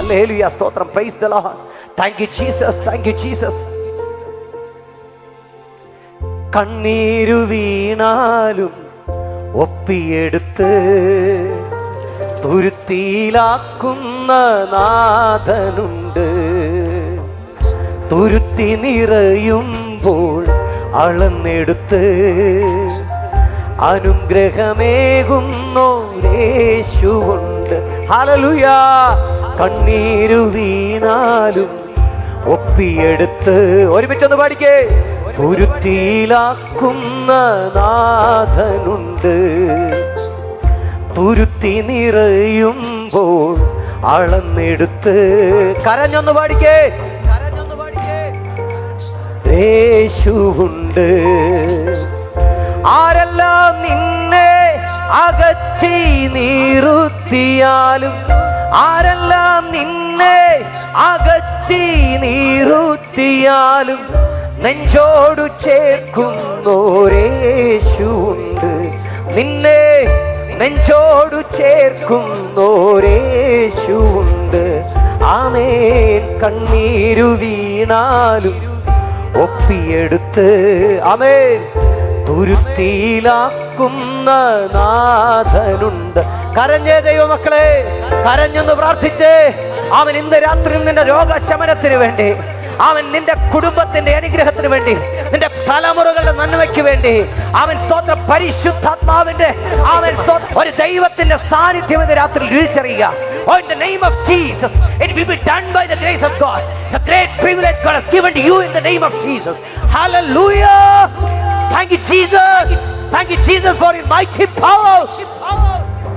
Hallelujah, സ്തോത്രം. Praise the Lord. Thank you Jesus, thank you Jesus. കണ്ണീരു വീണാലും ഒപ്പിയെടുത്ത് തുരുത്തിയിലാക്കുന്ന നാഥനുണ്ട്. തുരുത്തി നിറയുമ്പോൾ അളന്നെടുത്ത് അനുഗ്രഹമേകുന്നോരേശുവുണ്ട്. ഹല്ലേലൂയ. കണ്ണീരു വീണാലും ഒപ്പിയെടുത്ത്, ഒരുമിച്ചൊന്ന് പാടിക്കേ, തുരുത്തിയിലാക്കുന്ന നാഥനുണ്ട്. തുരുത്തി നിറയുമ്പോൾ അളന്നെടുത്ത്, കരഞ്ഞൊന്ന് പാടിക്കേ, യേശുവുണ്ട്. ആരെല്ലാം നിന്നെ അകറ്റി നിർത്തിയാലും, ആരെല്ലാം നിന്നെ അകറ്റി നിർത്തിയാലും നെഞ്ചോടു ചേർക്കുന്നോരേശുവുണ്ട്. നിന്നെ നെഞ്ചോടു ചേർക്കുന്നോരേശുവുണ്ട്. ആമേൻ. കണ്ണീരു വീണാലും ഒപ്പിയെടുത്ത്, ആമേൻ, തുരുത്തിയിലാക്കുന്ന നാഥനുണ്ട്. കരഞ്ഞേ ദൈവമക്കളെ, കരഞ്ഞെന്ന് പ്രാർത്ഥിച്ചേ. അവൻ ഇന്ന് രാത്രി നിന്റെ രോഗശമനത്തിന് വേണ്ടി, അവൻ നിന്റെ കുടുംബത്തിന്റെ അനുഗ്രഹത്തിന് വേണ്ടി, നിന്റെ തലമുറകളുടെ നന്മയ്ക്ക് വേണ്ടി, അവൻ സ്തോത്രം പരിശുദ്ധാത്മാവിന്റെ, അവൻ ഒരു ദൈവത്തിന്റെ സാന്നിധ്യം ഇന്ന് രാത്രി തിരിച്ചറിയുക. Oh, in the name of Jesus, it will be done by the grace of God. It's a great privilege God has given to you in the name of Jesus. Hallelujah. Thank you Jesus. Thank you Jesus for your mighty power.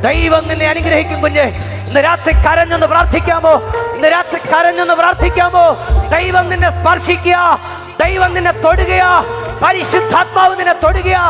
ദൈവം നിന്നെ അനുഗ്രഹിക്കും കുഞ്ഞെ. ഇന്ന് രാത്രി കരഞ്ഞെന്ന് പ്രാർത്ഥിക്കാമോ? ഇന്ന് രാത്രി കരഞ്ഞെന്ന് പ്രാർത്ഥിക്കാമോ? ദൈവം നിന്നെ സ്പർശിക്കുക, ദൈവം നിന്നെ തൊടുകയാ, പരിശുദ്ധാത്മാവ് നിന്നെ തൊടുകയാ.